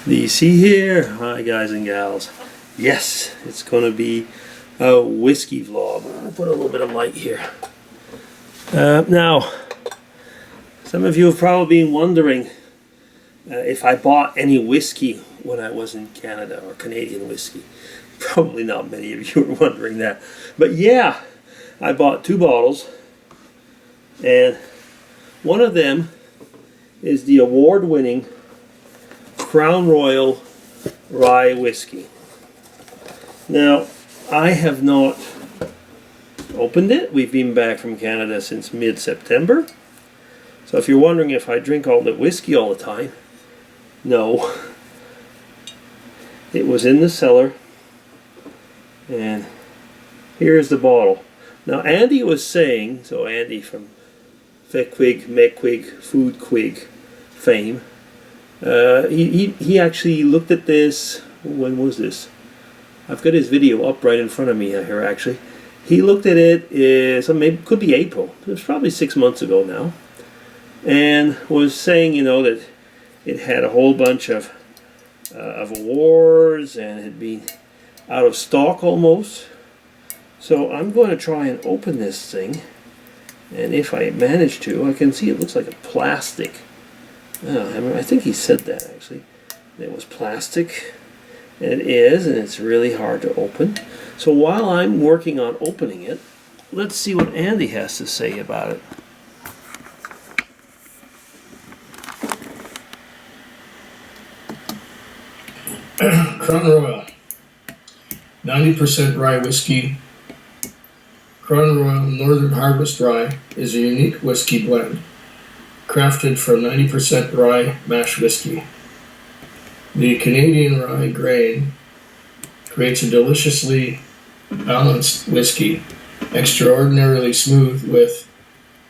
You see here, hi guys and gals. Yes, it's going to be a whiskey vlog. We'll put a little bit of light here. Now, some of you have probably been wondering if I bought any whiskey when I was in Canada, or Canadian whiskey. Probably not many of you are wondering that. But yeah, I bought 2 bottles, and one of them is the award-winning Crown Royal Rye Whiskey. Now, I have not opened it. We've been back from Canada since mid-September. So if you're wondering if I drink all the whiskey all the time, no. It was in the cellar, and here's the bottle. Now, Andy was saying, so Andy from fooquig, fooquig fame, he actually looked at this. When was this? I've got his video up right in front of me here actually. He looked at it, so maybe could be April. It was probably 6 months ago now, and was saying, you know, that it had a whole bunch of awards and had been out of stock almost. So I'm going to try and open this thing, and if I manage to, I can see it looks like a plastic. I think he said that actually. It was plastic, and it is, and it's really hard to open. So while I'm working on opening it, let's see what Andy has to say about it. Crown Royal, 90% rye whiskey. Crown Royal Northern Harvest Rye is a unique whiskey blend, crafted from 90% rye mash whiskey. The Canadian rye grain creates a deliciously balanced whiskey, extraordinarily smooth with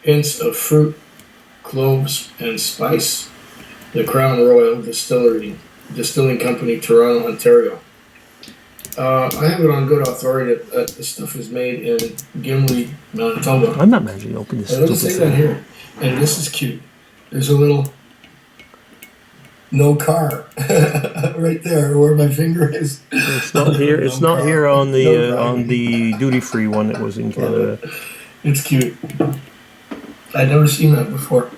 hints of fruit, cloves, and spice. The Crown Royal Distilling Company, Toronto, Ontario. I have it on good authority that this stuff is made in Gimli, Manitoba. I'm not managing to open this. It doesn't say that here. And this is cute. There's a little no car right there where my finger is. It's not here. It's not car. Here on the duty-free one that was in Canada. It's cute. I'd never seen that before,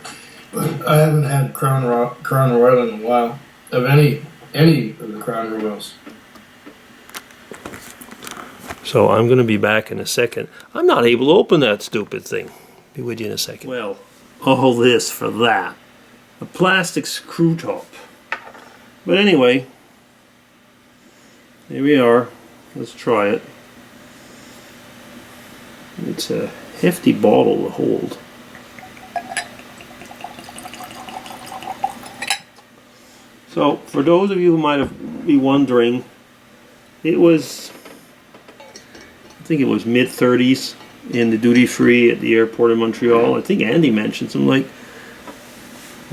but I haven't had Crown Royal in a while. Of any of the Crown Royals. So I'm going to be back in a second. I'm not able to open that stupid thing. Be with you in a second. Well, all this for that. A plastic screw top. But anyway, here we are. Let's try it. It's a hefty bottle to hold. So, for those of you who might be wondering, it was, I think it was mid-30s in the duty-free at the airport in Montreal. I think Andy mentioned something like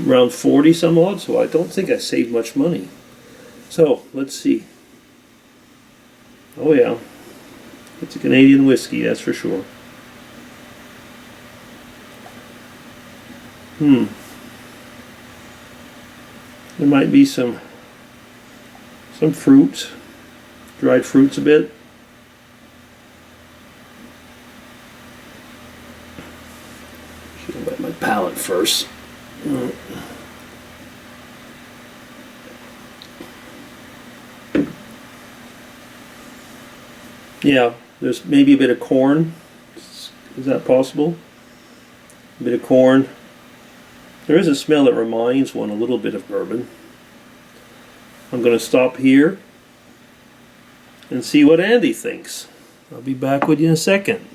around 40 some odd, so I don't think I saved much money. So, let's see. Oh yeah, it's a Canadian whiskey, that's for sure. There might be some fruits, dried fruits a bit. Should wet my palate first. Yeah, there's maybe a bit of corn. Is that possible? A bit of corn. There is a smell that reminds one a little bit of bourbon. I'm going to stop here and see what Andy thinks. I'll be back with you in a second.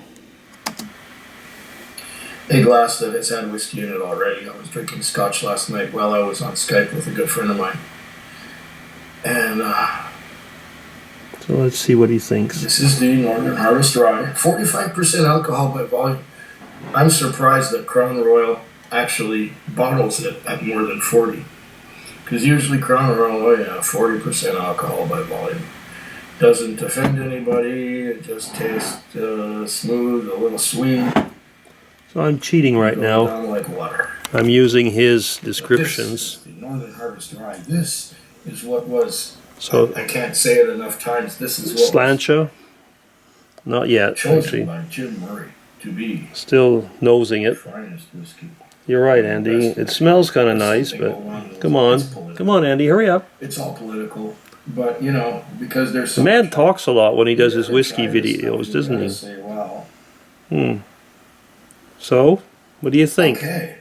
A glass that has had whiskey in it already. I was drinking scotch last night while I was on Skype with a good friend of mine. And so let's see what he thinks. This is the Northern Harvest Rye. 45% alcohol by volume. I'm surprised that Crown Royal actually bottles it at more than 40, because usually Crown Royal, oh yeah, 40% alcohol by volume. Doesn't offend anybody. It just tastes smooth, a little sweet. So I'm cheating right now. Down like water. I'm using his descriptions. This is the Northern Harvest Rye. This is what was. So I can't say it enough times. This is what Slancha? Not yet, was chosen actually. by Jim Murray to be Still nosing the it. finest whiskey. You're right, Andy. It smells kind of nice, but come on. Come on, Andy, hurry up. It's all political, but you know, because there's The so man much talks a lot when he does his you whiskey try this videos, stuff, doesn't you he? gotta say, wow. So, what do you think? Okay.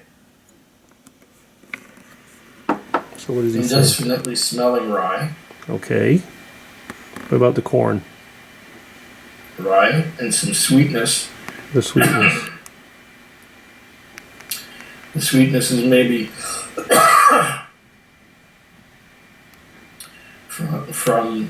So what does he I'm say? definitely smelling rye. Okay. What about the corn? Rye and some sweetness. The sweetness. The sweetness is maybe from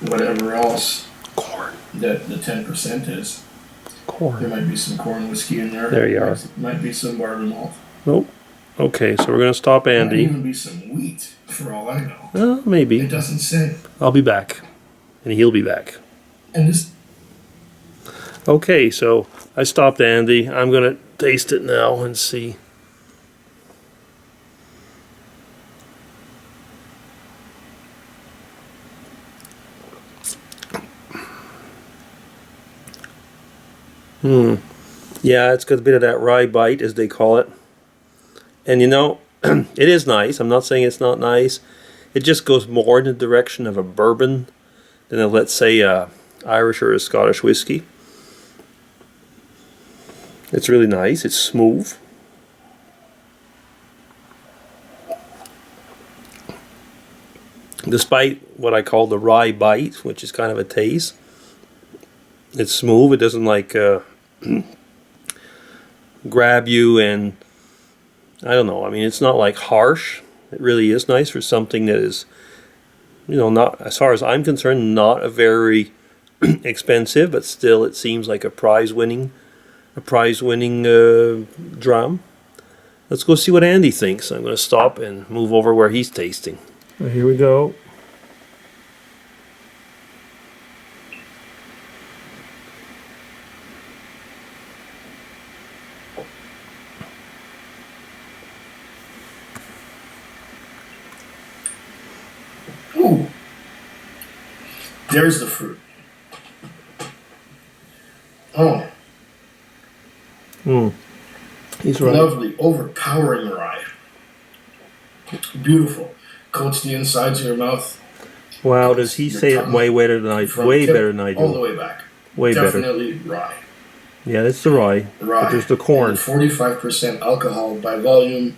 whatever else Corn. that the 10% is. There Corn. might be some corn whiskey in there. There you are. Might be some barley malt. Nope. Okay, so we're going to stop Might Andy. even be some wheat, for all I know. Well, It maybe. doesn't say. I'll be back. And he'll be back. And this, Okay, so I stopped Andy. I'm going to taste it now and see. Yeah, it's got a bit of that rye bite, as they call it. And you know, it is nice. I'm not saying it's not nice. It just goes more in the direction of a bourbon than a, let's say, a Irish or a Scottish whiskey. It's really nice. It's smooth. Despite what I call the rye bite, which is kind of a taste, it's smooth. It doesn't like grab you, and I don't know. I mean, it's not like harsh. It really is nice for something that is, you know, not, as far as I'm concerned, not a very expensive, but still it seems like a prize-winning dram. Let's go see what Andy thinks. I'm going to stop and move over where he's tasting. Well, here we go. ooh, there's the fruit. Oh, He's right. lovely, overpowering rye. Beautiful. Coats the insides of your mouth. Wow, does he Your say it tongue way better than I from way tip better than I all the do? way back. Way better. Definitely rye. Yeah, that's the rye. Rye. But there's the corn. And 45% alcohol by volume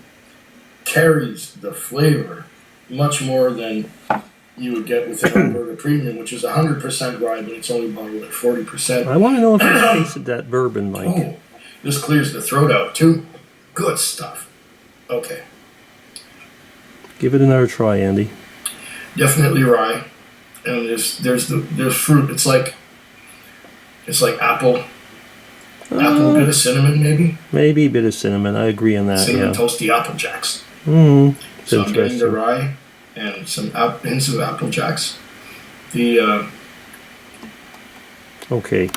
carries the flavor much more than you would get with an Alberta Premium, which is 100% rye, but it's only bottled at 40%. I want to know if you tasted that bourbon, Mike. Oh, this clears the throat out too. Good stuff. Okay, Give it another try, Andy. definitely rye, and there's fruit. It's like apple, a bit of cinnamon maybe. Maybe a bit of cinnamon. I agree on that. Cinnamon Yeah. toasty apple jacks. It's So I'm getting the interesting. rye and some hints of apple jacks. The Okay.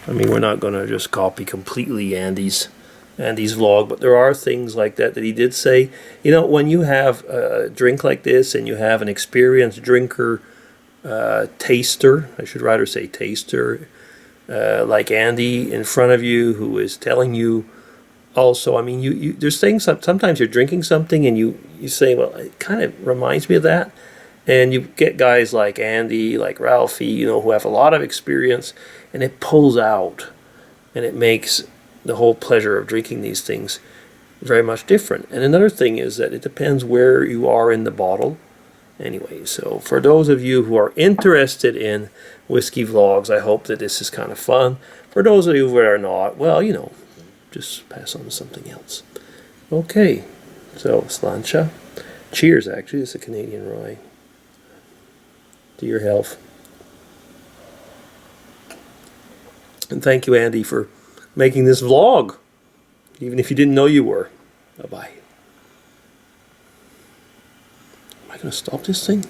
I mean, we're not going to just copy completely Andy's vlog, but there are things like that he did say. You know, when you have a drink like this and you have an experienced drinker, taster, I should rather say taster, like Andy in front of you, who is telling you also, I mean, you there's things, sometimes you're drinking something and you say, well, it kind of reminds me of that. And you get guys like Andy, like Ralphie, you know, who have a lot of experience, and it pulls out, and it makes the whole pleasure of drinking these things very much different. And another thing is that it depends where you are in the bottle. Anyway, so for those of you who are interested in whiskey vlogs, I hope that this is kind of fun. For those of you who are not, well, you know, just pass on to something else. Okay, so Slancha. Cheers, actually. It's a Canadian rye. To your health. And thank you, Andy, for making this vlog, even if you didn't know you were. Bye-bye. Am I going to stop this thing?